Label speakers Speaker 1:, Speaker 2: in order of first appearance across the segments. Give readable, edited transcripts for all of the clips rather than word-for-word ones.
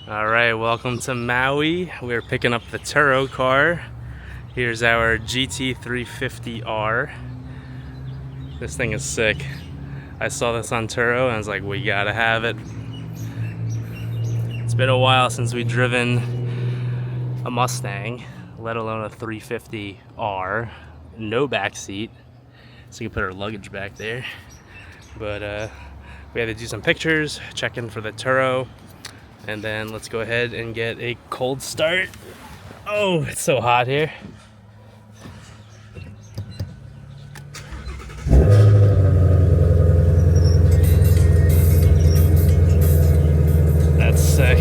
Speaker 1: Alright, welcome to Maui. We're picking up the Turo car. Here's our GT350R. This thing is sick. I saw this on Turo and I was like, we gotta have it. It's been a while since we've driven a Mustang, let alone a 350R. No back seat, so you can put our luggage back there. But we had to do some pictures, check in for the Turo. And then let's go ahead and get a cold start. Oh, it's so hot here. That's sick.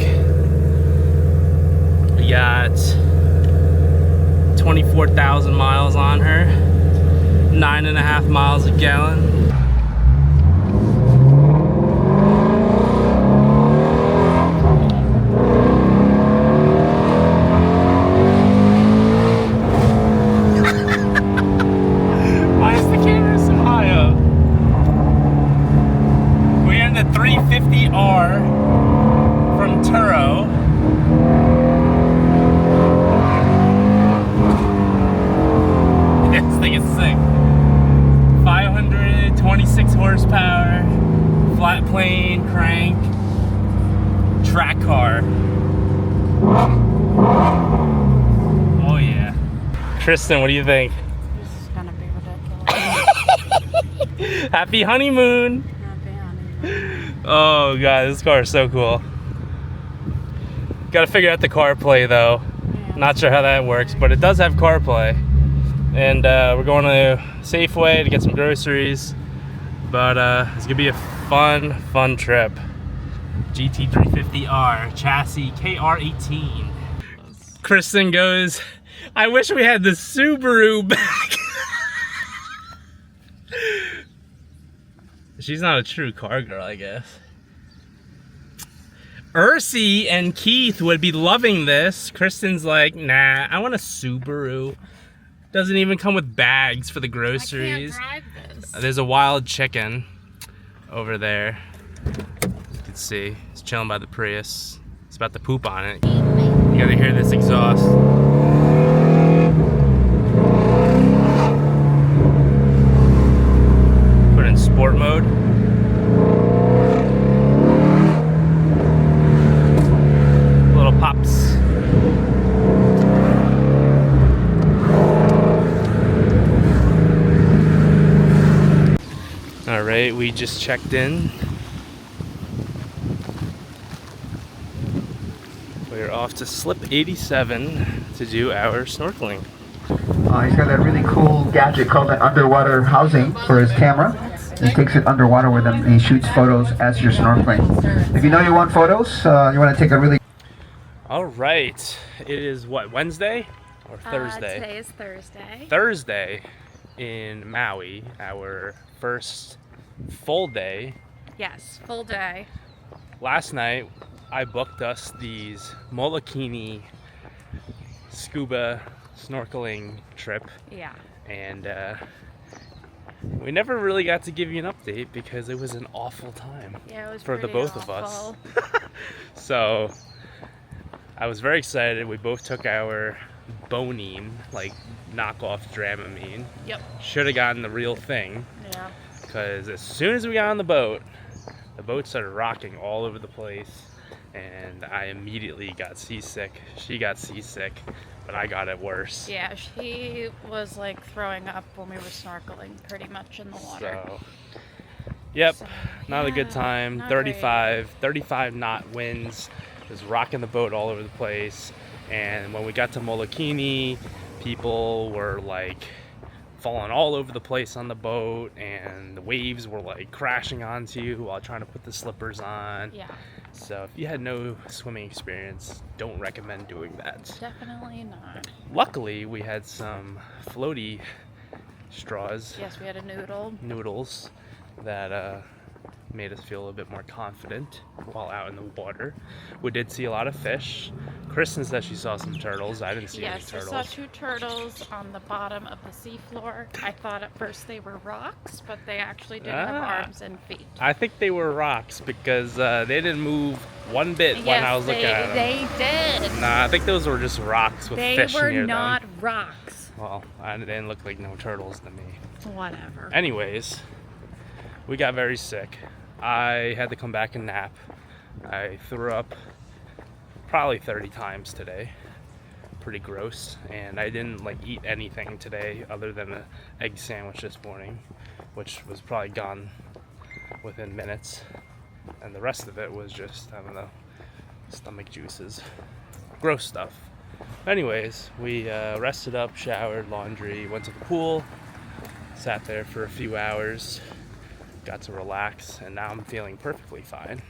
Speaker 1: We got 24,000 miles on her. 9.5 miles a gallon. The 350R from Turo. This thing is sick. 526 horsepower, flat plane, crank, track car. Oh yeah. Tristan, what do you think?
Speaker 2: This is gonna be ridiculous.
Speaker 1: Happy honeymoon! Oh god, this car is so cool. Gotta figure out the CarPlay though.
Speaker 2: Yeah.
Speaker 1: Not sure how that works, but it does have CarPlay. And we're going to Safeway to get some groceries. But it's gonna be a fun trip. GT350R, chassis KR18. Kristen goes, I wish we had the Subaru back. She's not a true car girl, I guess. Ursi and Keith would be loving this. Kristen's like, nah, I want a Subaru. Doesn't even come with bags for the groceries.
Speaker 2: I can't drive this.
Speaker 1: There's a wild chicken over there. You can see, it's chilling by the Prius. It's about to poop on it. You gotta hear this exhaust. Put it in sport mode. Little pops. All right, we just checked in. We're off to Slip 87 to do our snorkeling.
Speaker 3: He's got that really cool gadget called an underwater housing for his camera. He takes it underwater with him and he shoots photos as you're snorkeling. If you know you want photos, you want to take a really...
Speaker 1: All right, it is what, Wednesday or Thursday?
Speaker 2: Today is Thursday.
Speaker 1: Thursday in Maui, our first full day.
Speaker 2: Yes, full day.
Speaker 1: Last night, I booked us these Molokini scuba snorkeling trip.
Speaker 2: Yeah.
Speaker 1: And we never really got to give you an update because it was an awful time
Speaker 2: Yeah, it was
Speaker 1: for the
Speaker 2: pretty
Speaker 1: both of
Speaker 2: awful.
Speaker 1: us. So I was very excited. We both took our Bonine, like knockoff Dramamine.
Speaker 2: Yep.
Speaker 1: Should have gotten the real thing.
Speaker 2: Yeah.
Speaker 1: Because as soon as we got on the boat started rocking all over the place, and I immediately got seasick. She got seasick, but I got it worse.
Speaker 2: Yeah, she was like throwing up when we were snorkeling pretty much in the water.
Speaker 1: So, yep,
Speaker 2: So,
Speaker 1: not a good
Speaker 2: yeah,
Speaker 1: time.
Speaker 2: not
Speaker 1: 35 knot winds. It was rocking the boat all over the place. And when we got to Molokini, people were like falling all over the place on the boat, and the waves were like crashing onto you while trying to put the slippers on.
Speaker 2: Yeah,
Speaker 1: So if you had no swimming experience, don't recommend doing that.
Speaker 2: definitely not.
Speaker 1: Luckily, we had some floaty straws,
Speaker 2: Yes, we had a noodle.
Speaker 1: noodles, that made us feel a little bit more confident while out in the water. We did see a lot of fish. Kristen said she saw some turtles. I didn't see any
Speaker 2: Yes, I
Speaker 1: turtles.
Speaker 2: saw 2 turtles on the bottom of the seafloor. I thought at first they were rocks, but they actually did have arms and feet.
Speaker 1: I think they were rocks because they didn't move one bit when I was looking at them.
Speaker 2: They did.
Speaker 1: Nah, I think those were just rocks with fish near them.
Speaker 2: They were not rocks.
Speaker 1: Well, they didn't look like no turtles to me.
Speaker 2: Whatever.
Speaker 1: Anyways, we got very sick. I had to come back and nap. I threw up probably 30 times today. Pretty gross. And I didn't like eat anything today other than an egg sandwich this morning, which was probably gone within minutes. And the rest of it was just, I don't know, stomach juices. Gross stuff. Anyways, we rested up, showered, laundry, went to the pool, sat there for a few hours, got to relax, and now I'm feeling perfectly fine.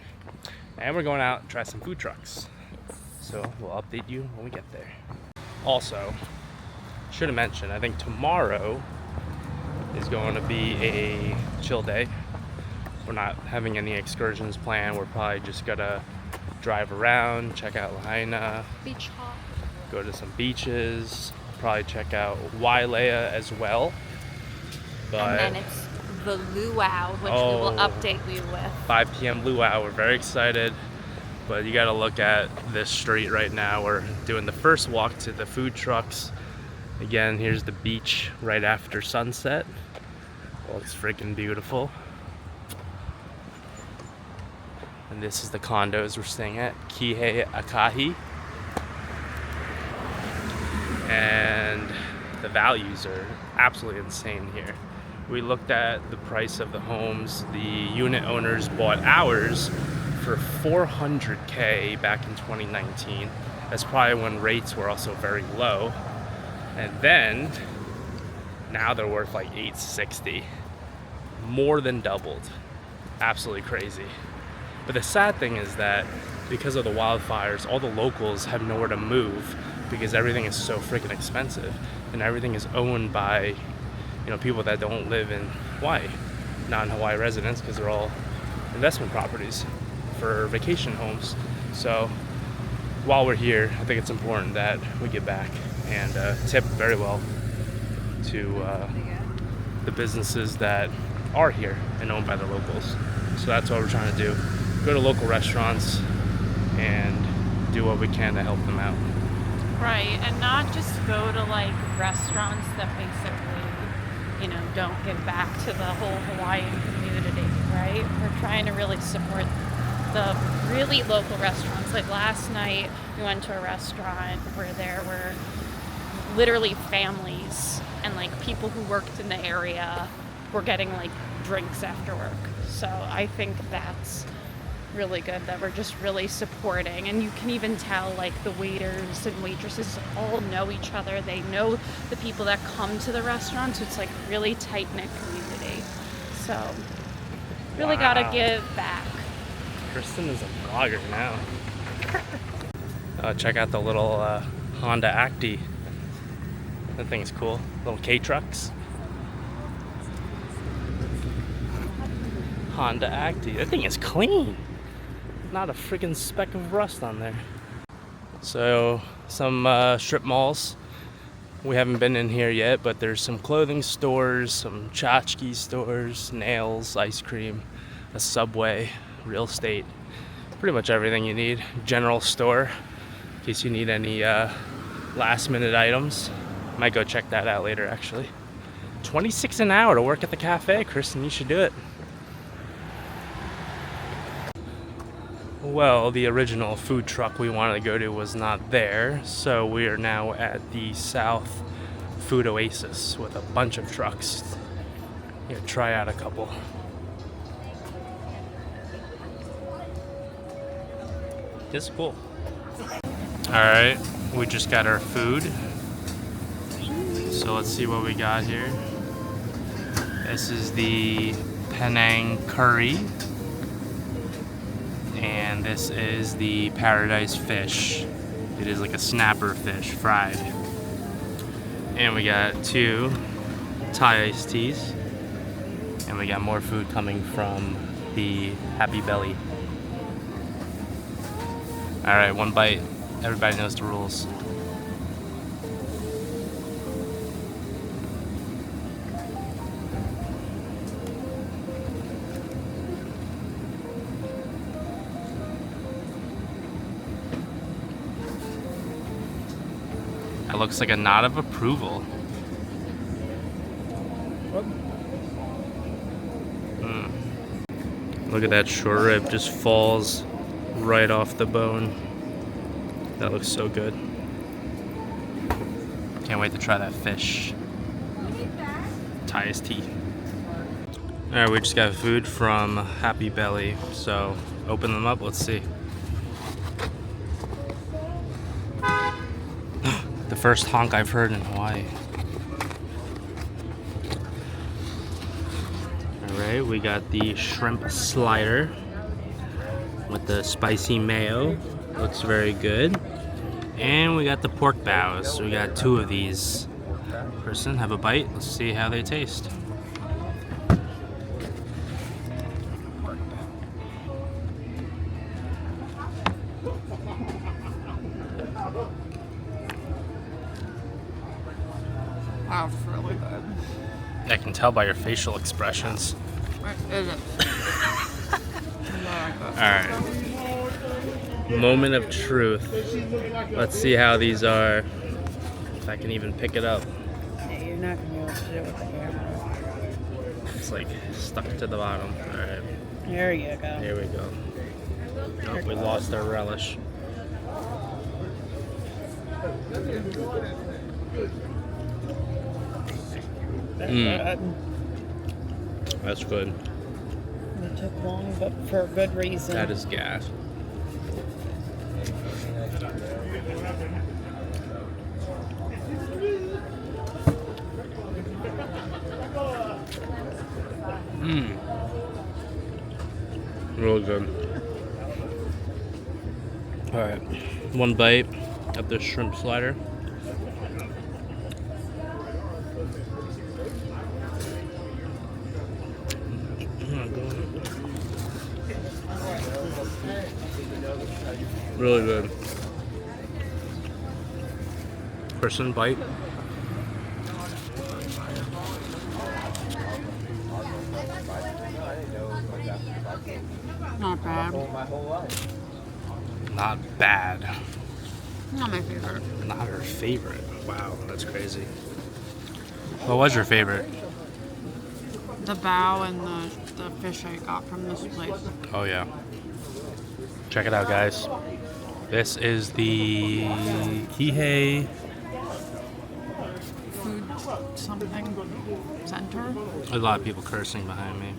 Speaker 1: And we're going out and try some food trucks. So we'll update you when we get there. Also, should have mentioned, I think tomorrow is going to be a chill day. We're not having any excursions planned. We're probably just gonna drive around, check out Lahaina,
Speaker 2: Beach hop.
Speaker 1: go to some beaches, probably check out Wailea as well. But
Speaker 2: And then it's the luau, which we will update you with.
Speaker 1: 5 p.m. luau. We're very excited, but you got to look at this street right now. We're doing the first walk to the food trucks. Again, here's the beach right after sunset. Looks freaking beautiful. And this is the condos we're staying at, Kihei Akahi. And the values are absolutely insane here. We looked at the price of the homes. The unit owners bought ours for $400K back in 2019. That's probably when rates were also very low. And then, now they're worth like $860. More than doubled. Absolutely crazy. But the sad thing is that because of the wildfires, all the locals have nowhere to move because everything is so freaking expensive. And everything is owned by, people that don't live in Hawaii, non-Hawaii residents, because they're all investment properties for vacation homes. So while we're here, I think it's important that we get back and tip very well to the businesses that are here and owned by the locals. So that's what we're trying to do. Go to local restaurants and do what we can to help them out.
Speaker 2: Right, and not just go to like restaurants that basically, don't give back to the whole Hawaiian community, right? We're trying to really support the really local restaurants. Like last night, we went to a restaurant where there were literally families and like people who worked in the area were getting like drinks after work. So I think that's really good that we're just really supporting, and you can even tell like the waiters and waitresses all know each other. They know the people that come to the restaurant, so it's like really tight-knit community. So really gotta give back.
Speaker 1: Kristen is a vlogger now. Check out the little Honda Acti. That thing is cool. Little K-trucks. Honda Acti. That thing is clean. Not a freaking speck of rust on there. So some strip malls. We haven't been in here yet, but there's some clothing stores, some tchotchke stores, nails, ice cream, a Subway, real estate, pretty much everything you need. General store, in case you need any last minute items. Might go check that out later actually. $26 an hour to work at the cafe. Kristen, you should do it. Well, the original food truck we wanted to go to was not there, so we are now at the South Food Oasis with a bunch of trucks. Yeah, try out a couple. This is cool. Alright, we just got our food. So let's see what we got here. This is the Penang curry. And this is the paradise fish. It is like a snapper fish, fried. And we got 2 Thai iced teas. And we got more food coming from the Happy Belly. Alright, one bite. Everybody knows the rules. That looks like a nod of approval. Look at that short rib, just falls right off the bone. That looks so good. Can't wait to try that fish. Tie his teeth. Alright, we just got food from Happy Belly, so open them up, let's see. The first honk I've heard in Hawaii. Alright, we got the shrimp slider with the spicy mayo. Looks very good. And we got the pork bows. We got 2 of these. Person, have a bite. Let's see how they taste.
Speaker 2: Wow, it's really good.
Speaker 1: I can tell by your facial expressions.
Speaker 2: Is it?
Speaker 1: Alright. Moment of truth. Let's see how these are. If I can even pick it up.
Speaker 2: Yeah, you're not going to be able to do it with the camera.
Speaker 1: It's like stuck to the bottom. Alright.
Speaker 2: There you go.
Speaker 1: Here we go. Nope, we lost our relish. That's good.
Speaker 2: It took long, but for a good reason.
Speaker 1: That is gas. Really good. Alright, one bite of the shrimp slider. Really good. Person bite.
Speaker 2: Not bad.
Speaker 1: Not bad.
Speaker 2: Not my favorite.
Speaker 1: Not her favorite. Wow, that's crazy. What was your favorite?
Speaker 2: The bao and the fish I got from this place.
Speaker 1: Oh yeah. Check it out, guys. This is the Kihei
Speaker 2: Food something center.
Speaker 1: There's a lot of people cursing behind me.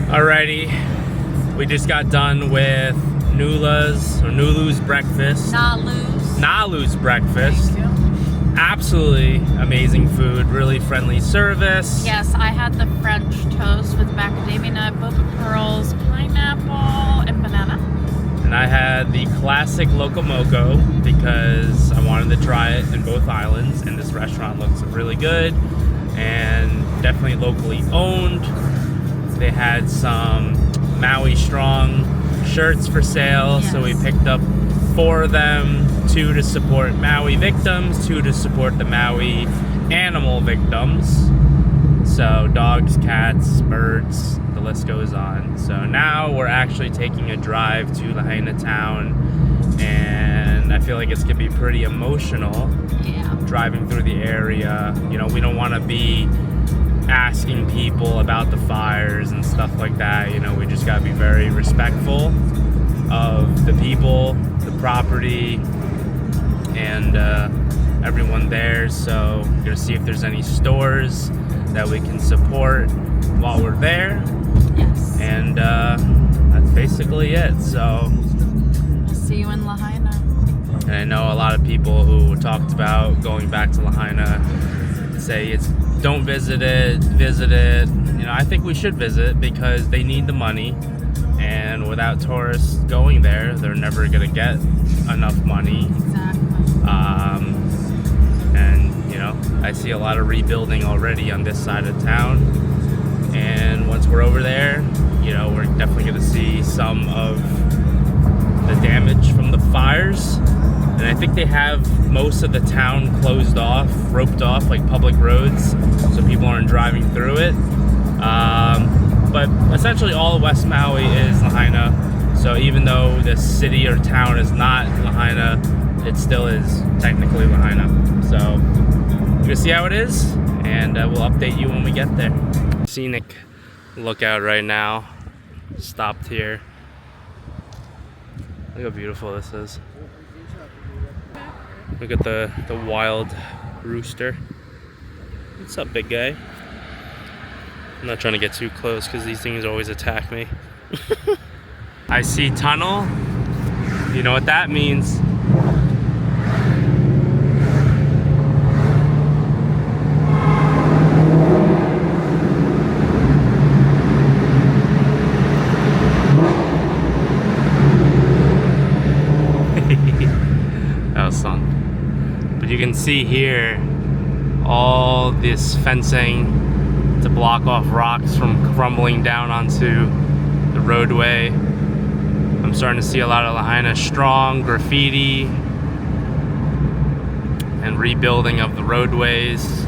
Speaker 1: Alrighty, we just got done with Nulu's breakfast. Nalu's breakfast.
Speaker 2: Thank you.
Speaker 1: Absolutely amazing food, really friendly service.
Speaker 2: Yes, I had the French toast with macadamia nut, boba pearls, pineapple, and banana.
Speaker 1: And I had the classic Locomoco because I wanted to try it in both islands, and this restaurant looks really good and definitely locally owned. They had some Maui Strong shirts for sale,
Speaker 2: yes.
Speaker 1: So we picked up 4 of them, 2 to support Maui victims, 2 to support the Maui animal victims. So dogs, cats, birds, the list goes on. So now we're actually taking a drive to Lahaina town, and I feel like it's gonna be pretty emotional.
Speaker 2: Yeah.
Speaker 1: Driving through the area. You know, we don't want to be asking people about the fires and stuff like that. You know, we just gotta be very respectful of the people, the property, and everyone there. So we're gonna see if there's any stores that we can support while we're there.
Speaker 2: Yes.
Speaker 1: And that's basically it. So
Speaker 2: We'll see you in Lahaina.
Speaker 1: and I know a lot of people who talked about going back to Lahaina say it's don't visit it, visit it. You know, I think we should visit because they need the money, and without tourists going there, they're never gonna get enough money.
Speaker 2: Exactly.
Speaker 1: And you know, I see a lot of rebuilding already on this side of town. And once we're over there, you know, we're definitely going to see some of the damage from the fires. And I think they have most of the town closed off, roped off, like public roads, so people aren't driving through it. But essentially all of West Maui is Lahaina. So even though the city or town is not Lahaina, it still is technically Lahaina. So we're gonna see how it is, and we'll update you when we get there. Scenic lookout right now. Stopped here. Look how beautiful this is. Look at the wild rooster. What's up, big guy? I'm not trying to get too close because these things always attack me. I see tunnel. You know what that means. That was fun. But you can see here all this fencing to block off rocks from crumbling down onto the roadway. I'm starting to see a lot of Lahaina strong graffiti and rebuilding of the roadways.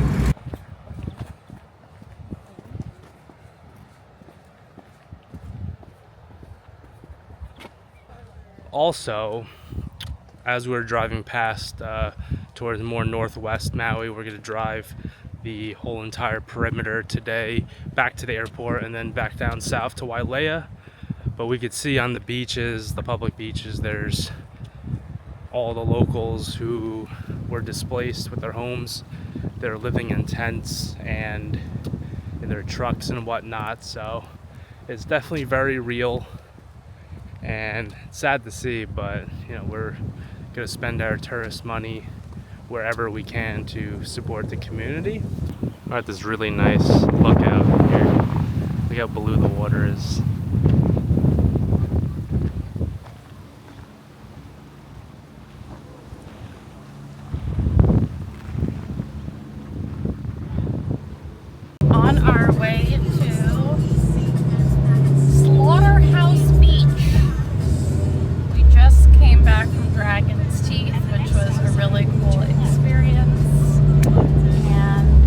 Speaker 1: Also, as we're driving past towards more northwest Maui, we're going to drive the whole entire perimeter today back to the airport and then back down south to Wailea. But we could see on the beaches, the public beaches, there's all the locals who were displaced with their homes. They're living in tents and in their trucks and whatnot. So it's definitely very real and sad to see, but you know, we're gonna spend our tourist money wherever we can to support the community. We're at this really nice lookout here. Look how blue the water is.
Speaker 2: On our way to Slaughterhouse Beach. We just came back from Dragon's Teeth, which was a really cool experience. And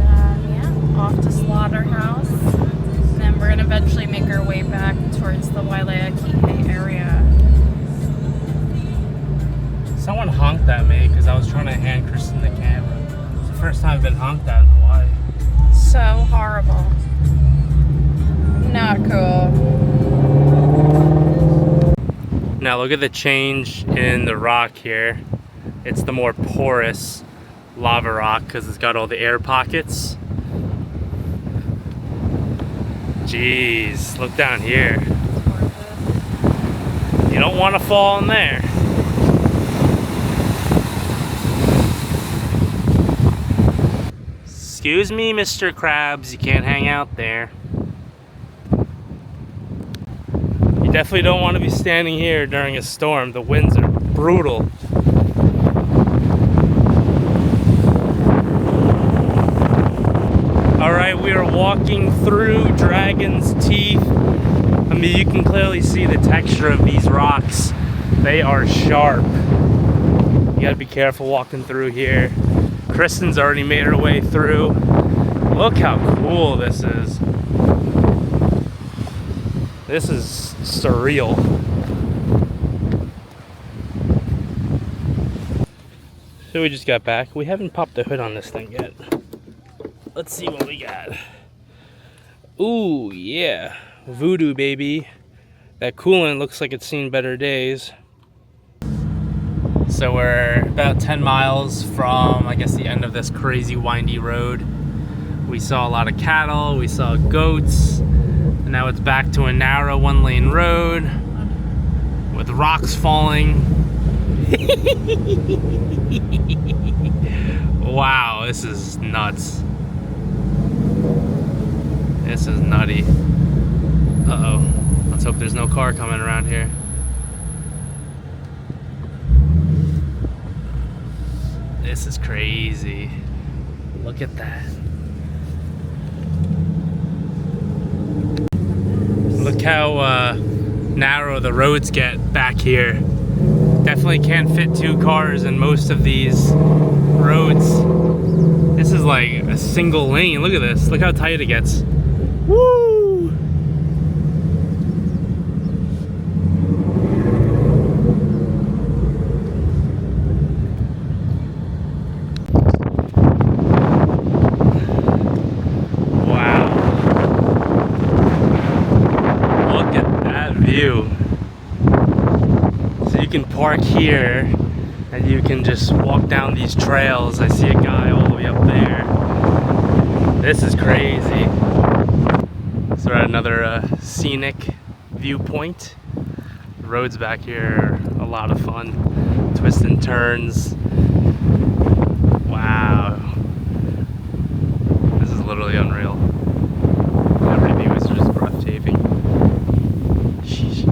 Speaker 2: yeah, off to Slaughterhouse. And then we're going to eventually make our way back towards the Wailea-Kihei area.
Speaker 1: Someone honked at me because I was trying to hand Kristen the camera. It's the first time I've been honked at in Hawaii.
Speaker 2: So horrible. Not cool.
Speaker 1: Now look at the change in the rock here. It's the more porous lava rock because it's got all the air pockets. Jeez, look down here. You don't want to fall in there. Excuse me, Mr. Krabs, you can't hang out there. You definitely don't want to be standing here during a storm. The winds are brutal. Alright, we are walking through Dragon's Teeth. I mean, you can clearly see the texture of these rocks. They are sharp. You gotta be careful walking through here. Kristen's already made her way through. Look how cool this is. This is surreal. So we just got back. We haven't popped the hood on this thing yet. Let's see what we got. Ooh, yeah. Voodoo, baby. That coolant looks like it's seen better days. So we're about 10 miles from, I guess, the end of this crazy windy road. We saw a lot of cattle, we saw goats, and now it's back to a narrow one-lane road with rocks falling. Wow, this is nuts. This is nutty. Uh-oh. Let's hope there's no car coming around here. This is crazy. Look at that. Look how narrow the roads get back here. Definitely can't fit 2 cars in most of these roads. This is like a single lane. Look at this. Look how tight it gets. Woo! Wow. Look at that view. So you can park here and you can just walk down these trails. I see a guy all the way up there. This is crazy. So we're at another scenic viewpoint. The roads back here are a lot of fun. Twists and turns. Wow. This is literally unreal. Every view is just breathtaking. Sheesh.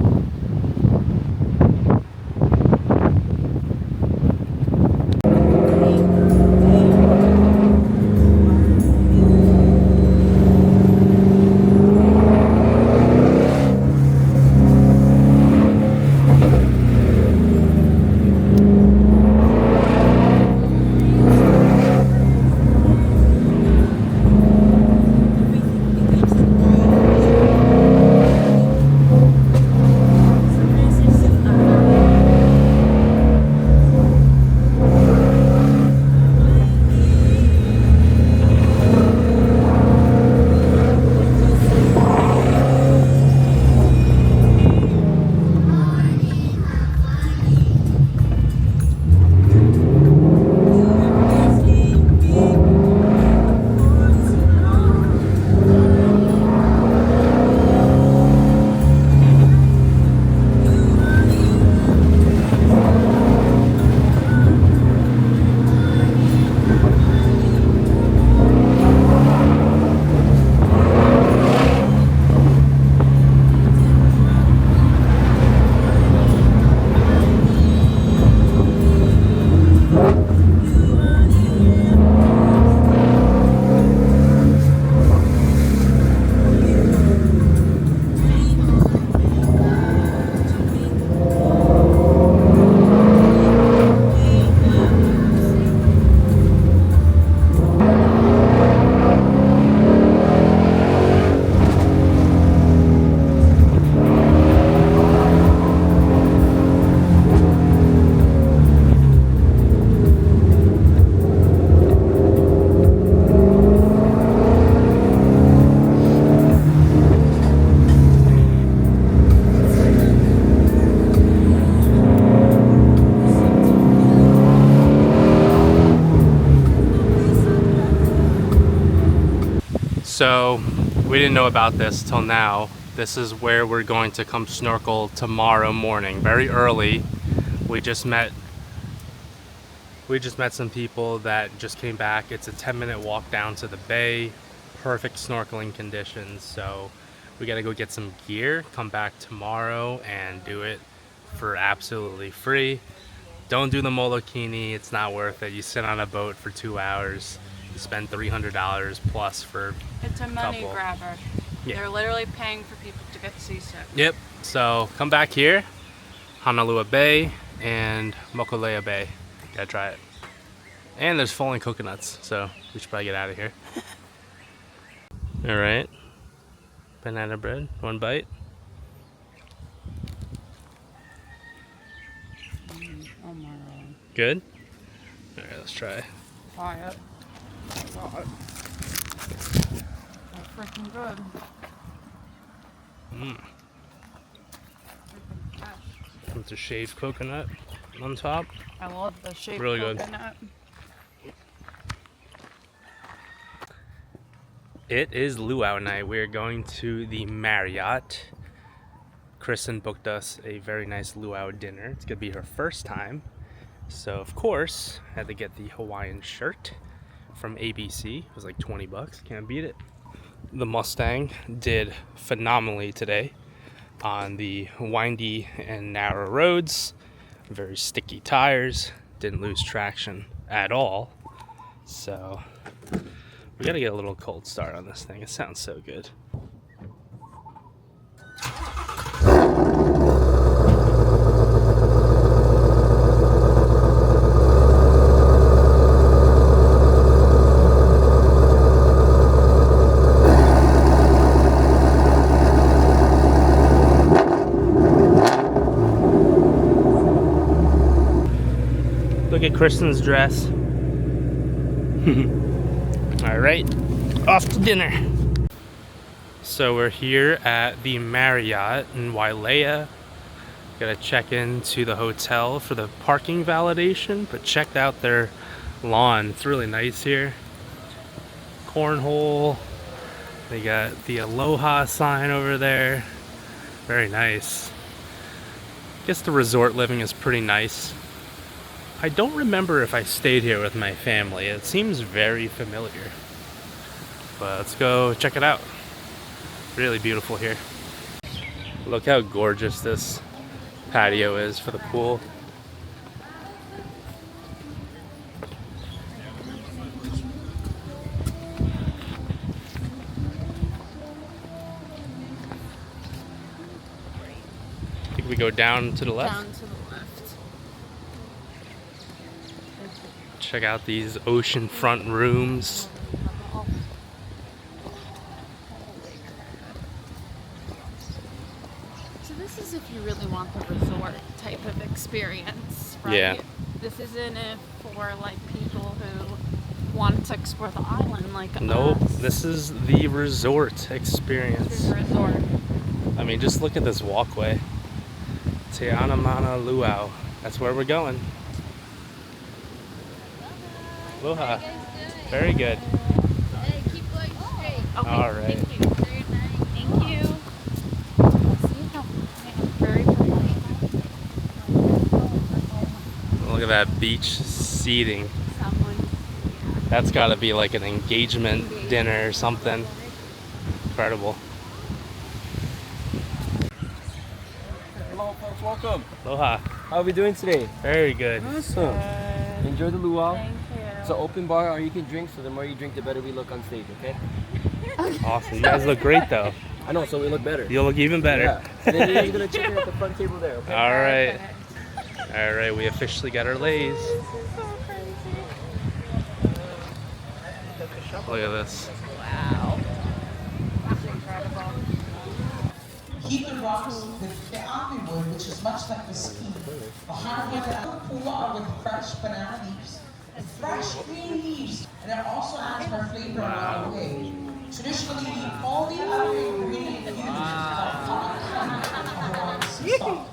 Speaker 1: So we didn't know about this till now. This is where we're going to come snorkel tomorrow morning, very early. We just met some people that just came back. It's a 10-minute walk down to the bay, perfect snorkeling conditions. So we gotta go get some gear, come back tomorrow and do it for absolutely free. Don't do the Molokini, it's not worth it. You sit on a boat for 2 hours, you spend $300 plus for
Speaker 2: It's a money
Speaker 1: couple.
Speaker 2: grabber.
Speaker 1: Yeah.
Speaker 2: They're literally paying for people to get seasick.
Speaker 1: Yep, so come back here, Honolulu Bay and Mokulea Bay. Gotta try it. And there's falling coconuts, so we should probably get out of here. All right, banana bread, 1 bite.
Speaker 2: Oh my god.
Speaker 1: Good? All right, let's try.
Speaker 2: Try it. Oh god. That's freaking good.
Speaker 1: With the shaved coconut on top.
Speaker 2: I love the shaved
Speaker 1: Really good.
Speaker 2: coconut.
Speaker 1: It is luau night. We're going to the Marriott. Kristen booked us a very nice luau dinner. It's gonna be her first time. So of course, I had to get the Hawaiian shirt from ABC. It was like 20 bucks, can't beat it. The Mustang did phenomenally today on the windy and narrow roads. Very sticky tires, didn't lose traction at all. So we gotta get a little cold start on this thing. It sounds so good. Look at Kristen's dress. All right, off to dinner. So we're here at the Marriott in Wailea. Gotta check into the hotel for the parking validation, but checked out their lawn. It's really nice here. Cornhole. They got the Aloha sign over there. Very nice. Guess the resort living is pretty nice. I don't remember if I stayed here with my family. It seems very familiar. But let's go check it out. Really beautiful here. Look how gorgeous this patio is for the pool. I think we go down to the left.
Speaker 2: Down to the left.
Speaker 1: Check out these oceanfront rooms.
Speaker 2: So this is if you really want the resort type of experience, right?
Speaker 1: Yeah.
Speaker 2: This isn't it for like people who want to explore the island like
Speaker 1: Nope,
Speaker 2: us.
Speaker 1: this is the resort experience.
Speaker 2: This is a resort.
Speaker 1: I mean, just look at this walkway. Te Ana Mana Luau. That's where we're going. Aloha. Very good.
Speaker 4: Hey, keep going straight.
Speaker 2: Okay,
Speaker 1: All right.
Speaker 2: thank you.
Speaker 4: Very nice.
Speaker 2: Thank you. See how very friendly.
Speaker 1: Look at that beach seating.
Speaker 2: Someone.
Speaker 1: That's got to be like an engagement dinner or something. Incredible.
Speaker 5: Hello folks, welcome.
Speaker 1: Aloha.
Speaker 5: How are we doing today?
Speaker 1: Very good.
Speaker 5: Awesome. Enjoy the luau.
Speaker 2: Thank you.
Speaker 5: It's an open bar, or you can drink, so the more you drink, the better we look on stage, okay?
Speaker 1: Awesome. You guys look great though.
Speaker 5: I know, so we look better.
Speaker 1: You'll look even better.
Speaker 5: Yeah. And then you're gonna check in at the front table there, okay?
Speaker 1: All right. All right, we officially got our lays.
Speaker 2: This is so crazy.
Speaker 1: Look at this.
Speaker 2: Wow. That's incredible.
Speaker 6: Heather rocks with the Honeymoon, which is much like the ski. The hardwood pulla with fresh banana leaves, with fresh green leaves, and it also adds more flavor along the way. Traditionally, the only other ingredient used is called Hawaiian sea salt.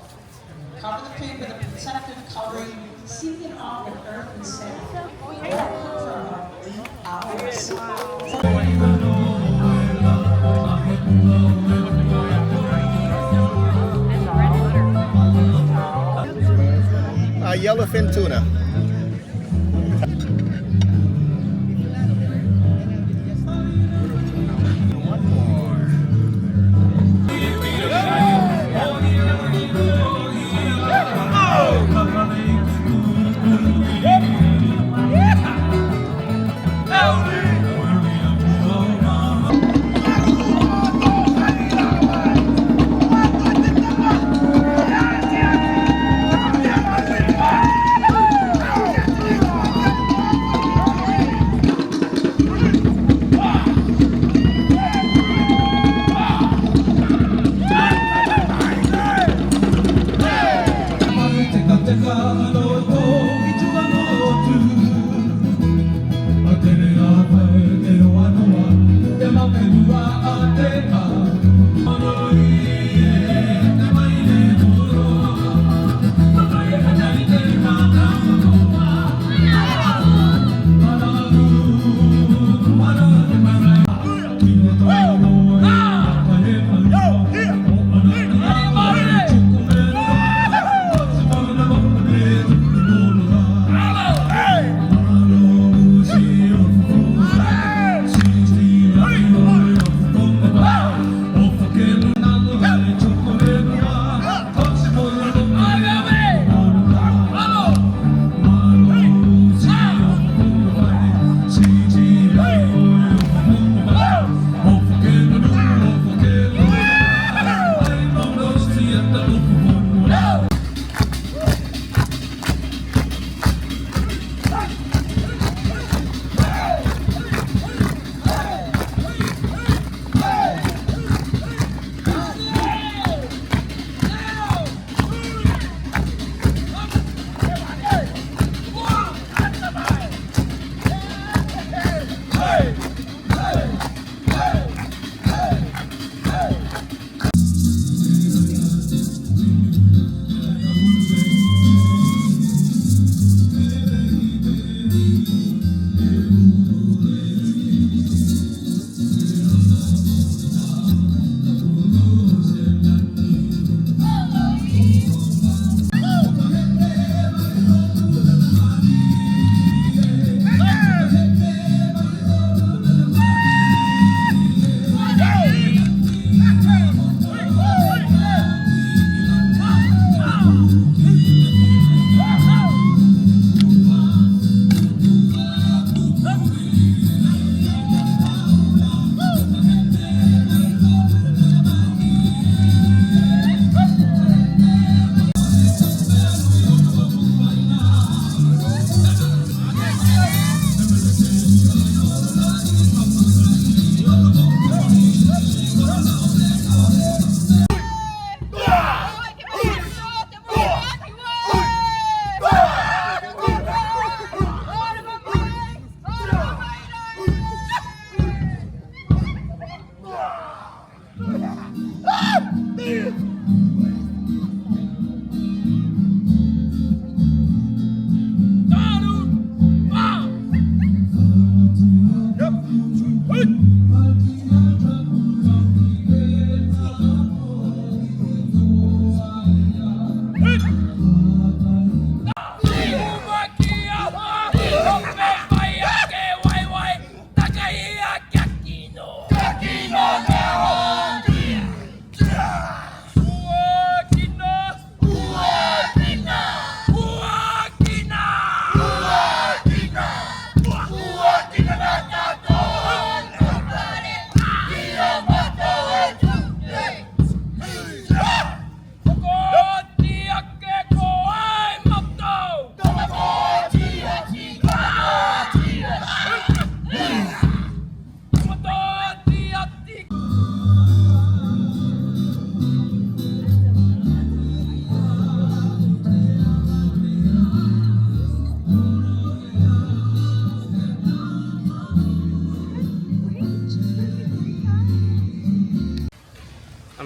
Speaker 6: Cover the plate with a protective covering, sealing off with earth and sand. Let it cook for about 8 hours.
Speaker 7: Yellowfin tuna.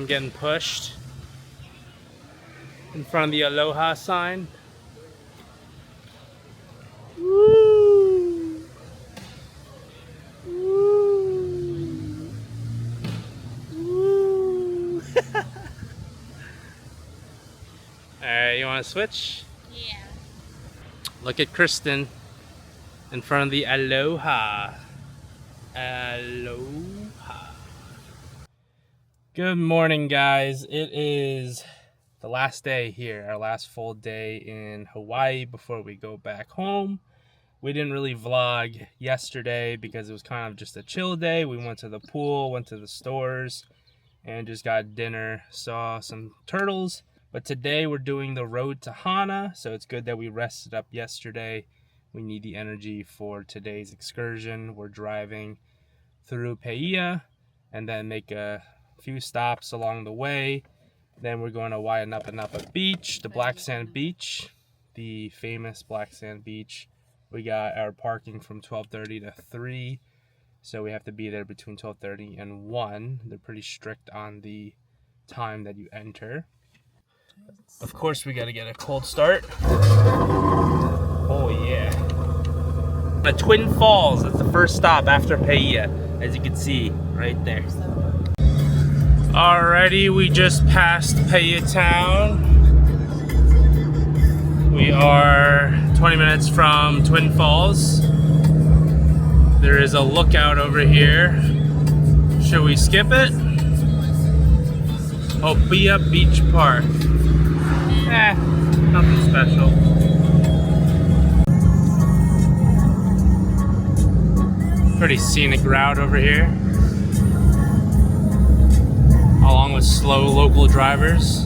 Speaker 1: I'm getting pushed in front of the Aloha sign. Woo! Woo! Woo! Alright, you want to switch?
Speaker 2: Yeah.
Speaker 1: Look at Kristen in front of the Aloha. Aloha. Good morning, guys. It is the last day here, our last full day in Hawaii before we go back home. We didn't really vlog yesterday because it was kind of just a chill day. We went to the pool, went to the stores, and just got dinner, saw some turtles. But today we're doing the road to Hana, so it's good that we rested up yesterday. We need the energy for today's excursion. We're driving through Paia and then make a few stops along the way. Then we're going to Waianapanapa Beach, the Black Sand Beach, the famous Black Sand Beach. We got our parking from 12:30 to 3, so we have to be there between 12:30 and 1. They're pretty strict on the time that you enter. Of course, we got to get a cold start. Oh yeah. The Twin Falls, that's the first stop after Paia, as you can see right there. Alrighty, we just passed Paia town. We are 20 minutes from Twin Falls. There is a lookout over here. Should we skip it? Paia Beach Park. Nothing special. Pretty scenic route over here, along with slow local drivers.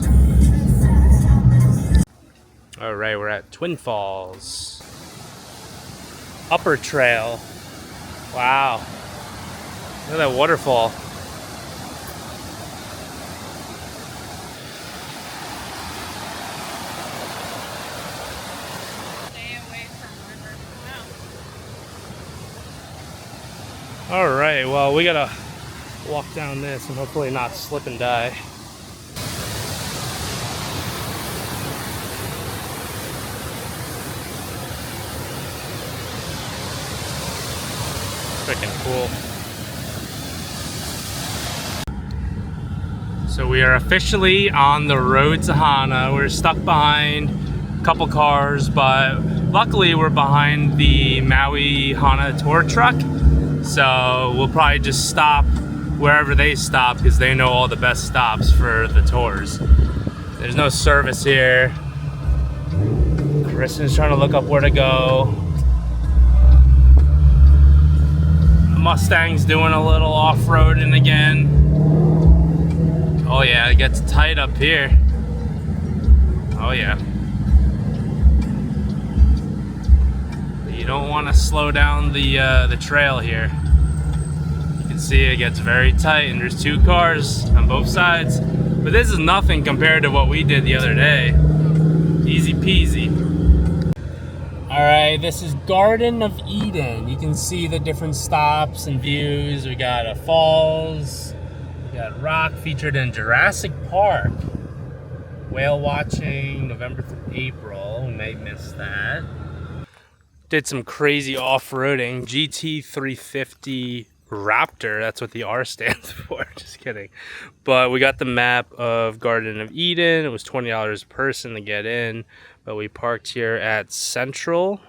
Speaker 1: All right, we're at Twin Falls. Upper Trail. Wow. Look at that waterfall.
Speaker 2: Stay away from River. Wow.
Speaker 1: All right, well, we gotta walk down this and hopefully not slip and die. Freaking cool. So we are officially on the road to Hana. We're stuck behind a couple cars, but luckily we're behind the Maui Hana tour truck. So we'll probably just stop wherever they stop because they know all the best stops for the tours. There's no service here. Kristen's trying to look up where to go. Mustang's doing a little off-roading again. Oh yeah, it gets tight up here. Oh yeah. You don't want to slow down the trail here. You can see it gets very tight and there's two cars on both sides. But this is nothing compared to what we did the other day. Easy peasy. Alright, this is Garden of Eden. You can see the different stops and views. We got a falls. We got rock featured in Jurassic Park. Whale watching November through April. We may miss that. Did some crazy off-roading. GT350 Raptor, that's what the R stands for. Just kidding. But we got the map of Garden of Eden. It was $20 a person to get in. But we parked here at Central.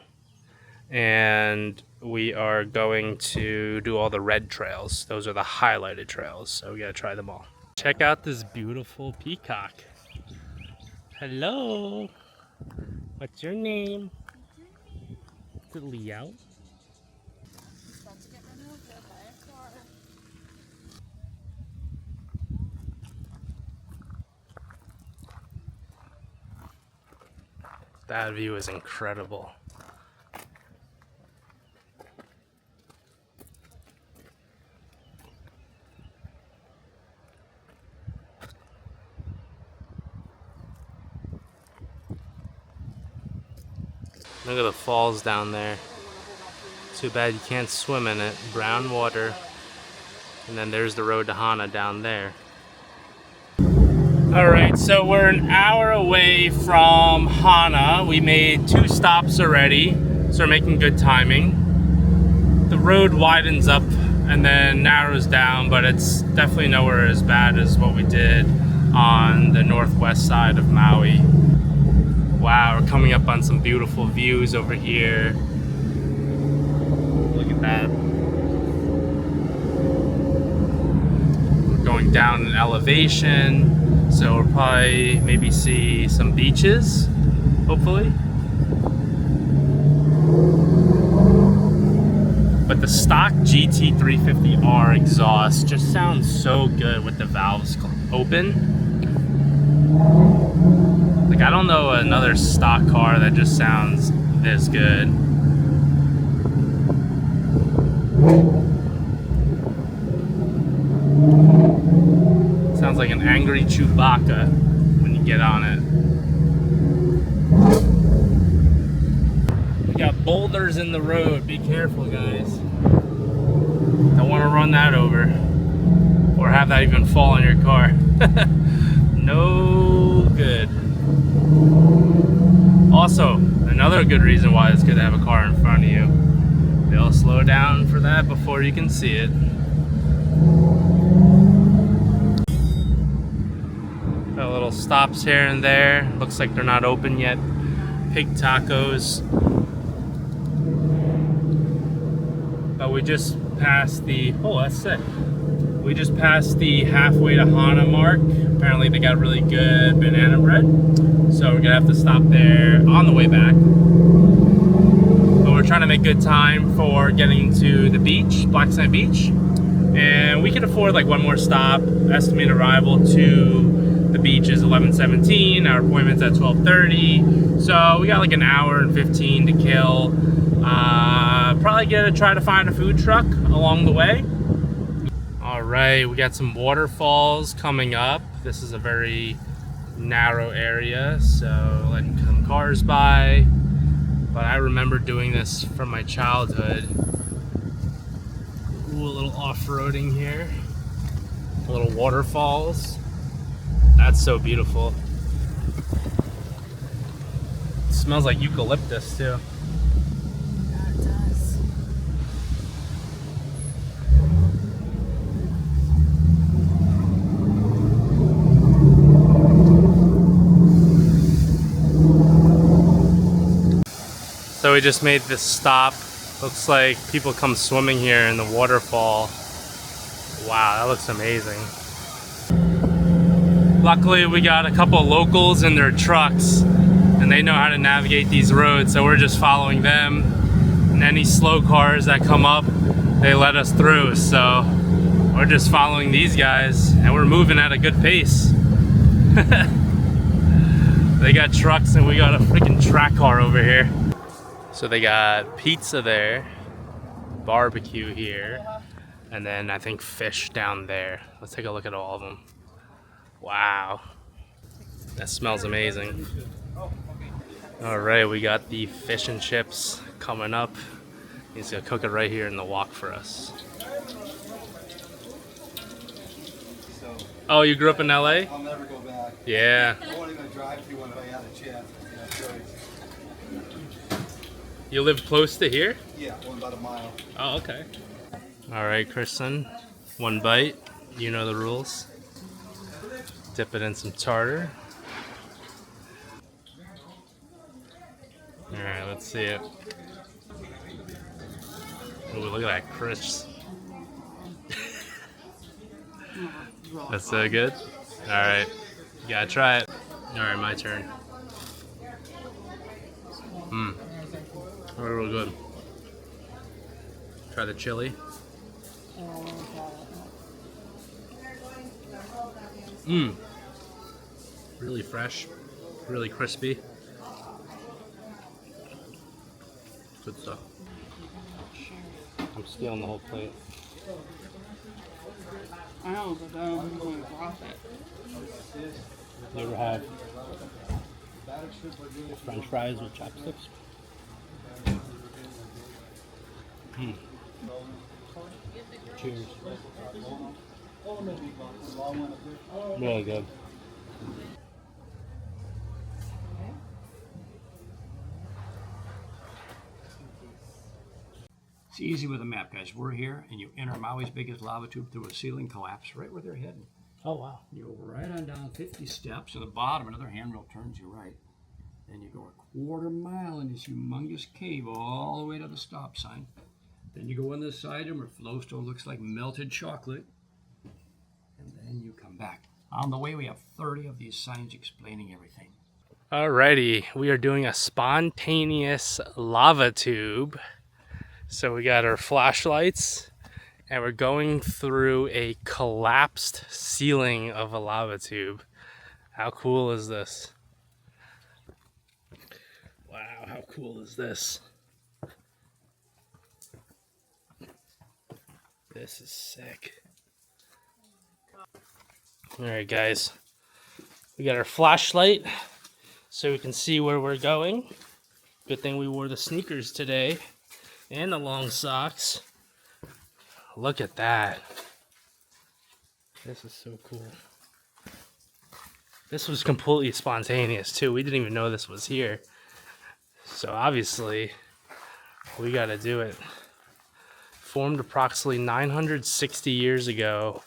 Speaker 1: And we are going to do all the red trails. Those are the highlighted trails. So we gotta try them all. Check out this beautiful peacock. Hello. What's your name? Is it Leo? That view is incredible. Look at the falls down there. Too bad you can't swim in it. Brown water. And then there's the road to Hana down there. All right, so we're an hour away from Hana. We made 2 stops already, so we're making good timing. The road widens up and then narrows down, but it's definitely nowhere as bad as what we did on the northwest side of Maui. Wow, we're coming up on some beautiful views over here. Look at that. We're going down in elevation, so we'll probably maybe see some beaches, hopefully. But the stock GT350R exhaust just sounds so good with the valves open. Like, I don't know another stock car that just sounds this good. Sounds like an angry Chewbacca when you get on it. We got boulders in the road. Be careful, guys. Don't want to run that over or have that even fall on your car. No good. Also, another good reason why it's good to have a car in front of you. They'll slow down for that before you can see it. Got little stops here and there. Looks like they're not open yet. Pig tacos. But we just passed the, oh, that's sick. We just passed the halfway to Hana mark. Apparently they got really good banana bread. So we're gonna have to stop there on the way back. But we're trying to make good time for getting to the beach, Black Sand Beach. And we can afford like one more stop. Estimated arrival to the beach is 11:17. Our appointment's at 12:30. So we got like an hour and 15 to kill. Probably gonna try to find a food truck along the way. All right, we got some waterfalls coming up. This is a very narrow area, so letting some cars by. But I remember doing this from my childhood. Ooh, a little off-roading here. Little waterfalls. That's so beautiful. It smells like eucalyptus too.
Speaker 2: Yeah, it does.
Speaker 1: So we just made this stop. Looks like people come swimming here in the waterfall. Wow, that looks amazing. Luckily, we got a couple of locals in their trucks, and they know how to navigate these roads, so we're just following them. And any slow cars that come up, they let us through. So we're just following these guys, and we're moving at a good pace. They got trucks, and we got a freaking track car over here. So they got pizza there, barbecue here, and then I think fish down there. Let's take a look at all of them. Wow, that smells amazing. All right, we got the fish and chips coming up. He's gonna cook it right here in the wok for us. Oh, you grew up in LA?
Speaker 7: I'll never go back.
Speaker 1: Yeah.
Speaker 7: I won't even drive to one if I had a chance.
Speaker 1: You live close to here?
Speaker 7: Yeah, only about a mile.
Speaker 1: Oh, okay. All right, Kristen, one bite. You know the rules. Dip it in some tartar. All right, let's see it. Ooh, look at that crisp. That's so good. All right, you gotta try it. All right, my turn. Really good. Try the chili. Really fresh, really crispy. Good stuff. I'm stealing the whole plate.
Speaker 2: I know, but I'm going to drop it.
Speaker 1: You ever have French fries with chopsticks? Cheers. Really good.
Speaker 8: It's easy with a map, guys. We're here, and you enter Maui's biggest lava tube through a ceiling collapse right where they're heading.
Speaker 1: Oh, wow.
Speaker 8: You go right on down 50 steps to the bottom. Another handrail turns you right. Then you go a quarter mile in this humongous cave all the way to the stop sign. Then you go on this side where flowstone looks like melted chocolate. And then you come back. On the way, we have 30 of these signs explaining everything.
Speaker 1: Alrighty, we are doing a spontaneous lava tube. So we got our flashlights and we're going through a collapsed ceiling of a lava tube. How cool is this? Wow, how cool is this? This is sick. Alright guys, we got our flashlight so we can see where we're going. Good thing we wore the sneakers today. And the long socks. Look at that. This is so cool. This was completely spontaneous too. We didn't even know this was here. So obviously, we gotta do it. Formed approximately 960 years ago.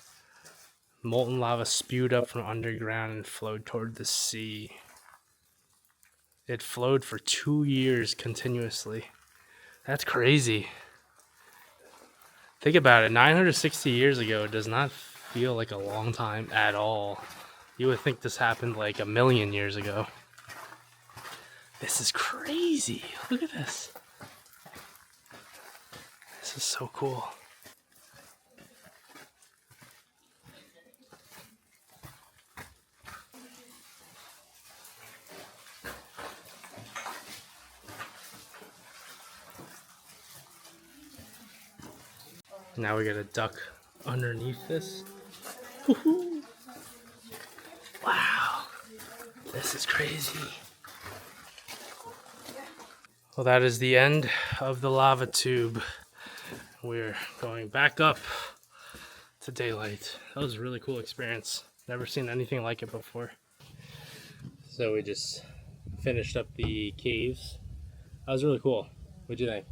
Speaker 1: Molten lava spewed up from underground and flowed toward the sea. It flowed for 2 years continuously. That's crazy. Think about it, 960 years ago does not feel like a long time at all. You would think this happened like 1,000,000 years ago. This is crazy. Look at this. This is so cool. Now we gotta duck underneath this. Woohoo! Wow, this is crazy. Well, that is the end of the lava tube. We're going back up to daylight. That was a really cool experience. Never seen anything like it before. So we just finished up the caves. That was really cool. What'd you think?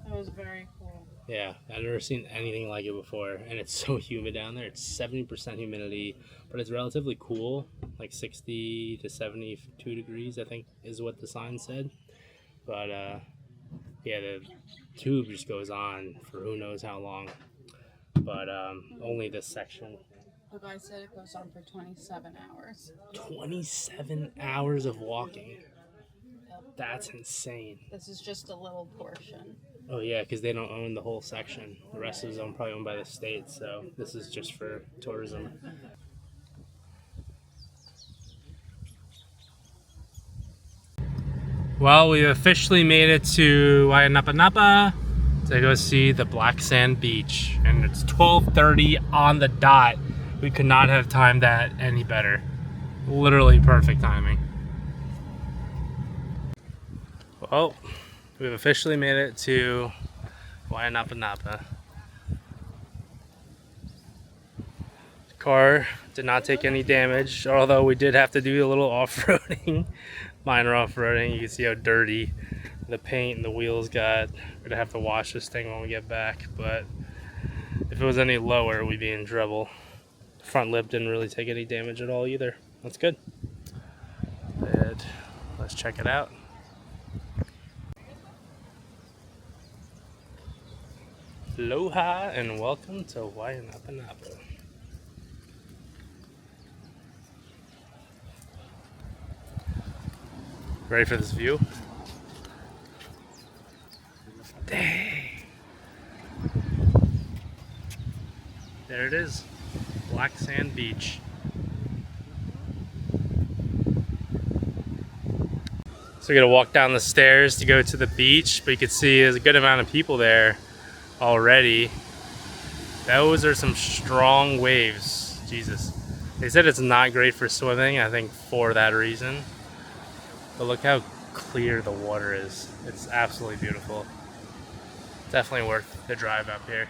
Speaker 2: That was very cool.
Speaker 1: Yeah, I've never seen anything like it before, and it's so humid down there. It's 70% humidity, but it's relatively cool, like 60 to 72 degrees, I think is what the sign said. But yeah, the tube just goes on for who knows how long, but only this section.
Speaker 2: The guy said it goes on for 27 hours.
Speaker 1: 27 hours of walking. That's insane.
Speaker 2: This is just a little portion.
Speaker 1: Oh yeah, because they don't own the whole section. The rest is probably owned by the state, so this is just for tourism. Well, we officially made it to Waianapanapa to go see the Black Sand Beach, and it's 12:30 on the dot. We could not have timed that any better. Literally perfect timing. Well, we've officially made it to Waianapanapa. The car did not take any damage, although we did have to do a little off-roading, minor off-roading. You can see how dirty the paint and the wheels got. We're gonna have to wash this thing when we get back, but if it was any lower, we'd be in trouble. The front lip didn't really take any damage at all either. That's good. But let's check it out. Aloha and welcome to Waianapanapa. Ready for this view? Dang. There it is. Black Sand Beach. So we gotta walk down the stairs to go to the beach, but you can see there's a good amount of people there already. Those are some strong waves. Jesus. They said it's not great for swimming, I think for that reason. But look how clear the water is. It's absolutely beautiful. Definitely worth the drive up here.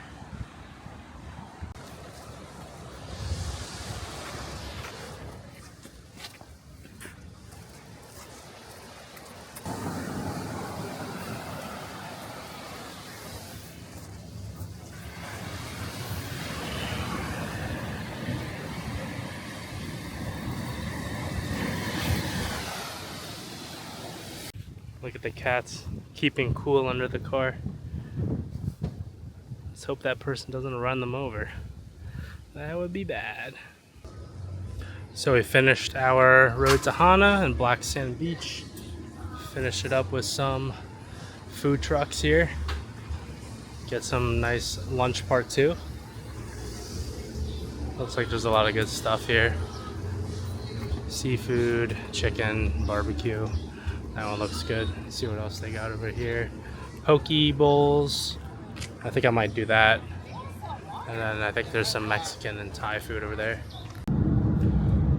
Speaker 1: Look at the cats keeping cool under the car. Let's hope that person doesn't run them over. That would be bad. So we finished our road to Hana and Black Sand Beach. Finished it up with some food trucks here. Get some nice lunch part 2. Looks like there's a lot of good stuff here. Seafood, chicken, barbecue. That one looks good. Let's see what else they got over here. Poke bowls. I think I might do that. And then I think there's some Mexican and Thai food over there.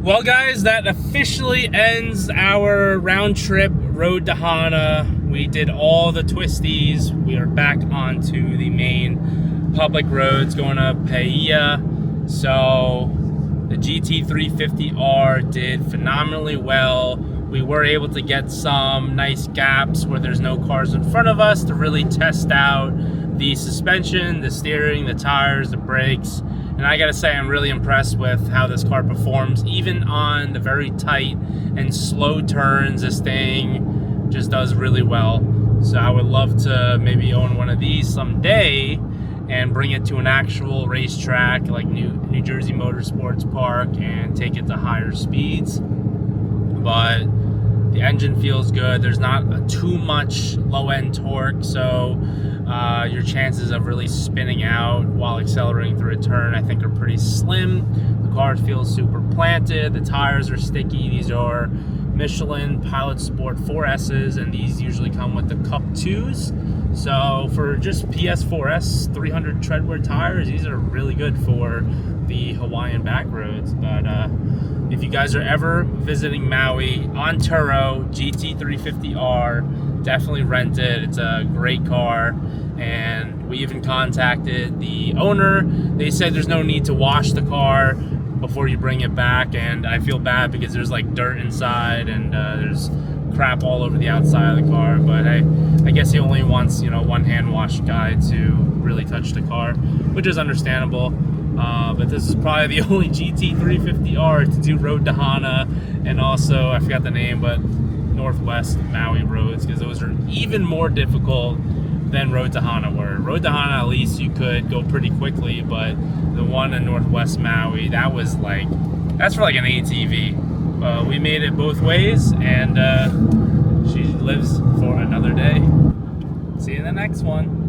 Speaker 1: Well guys, that officially ends our round trip road to Hana. We did all the twisties. We are back onto the main public roads going to Paia. So the GT350R did phenomenally well. We were able to get some nice gaps where there's no cars in front of us to really test out the suspension, the steering, the tires, the brakes. And I gotta say, I'm really impressed with how this car performs. Even on the very tight and slow turns, this thing just does really well. So I would love to maybe own one of these someday and bring it to an actual racetrack like New Jersey Motorsports Park and take it to higher speeds. But the engine feels good. There's not too much low-end torque, so your chances of really spinning out while accelerating through a turn, I think, are pretty slim. The car feels super planted. The tires are sticky. These are Michelin Pilot Sport 4S's, and these usually come with the Cup 2s. So for just PS4S 300 treadwear tires, these are really good for the Hawaiian back roads. But if you guys are ever visiting Maui on Turo, GT350R, definitely rent it. It's a great car. And we even contacted the owner. They said there's no need to wash the car before you bring it back, and I feel bad because there's like dirt inside and there's crap all over the outside of the car. But I guess he only wants, you know, one hand wash guy to really touch the car, which is understandable. But this is probably the only GT350R to do road to Hana, and also I forgot the name, but Northwest Maui roads, because those are even more difficult than road to Hana were. Road to Hana, at least you could go pretty quickly, but the one in Northwest Maui, that was like, that's for like an ATV. We made it both ways, and she lives for another day. See you in the next one.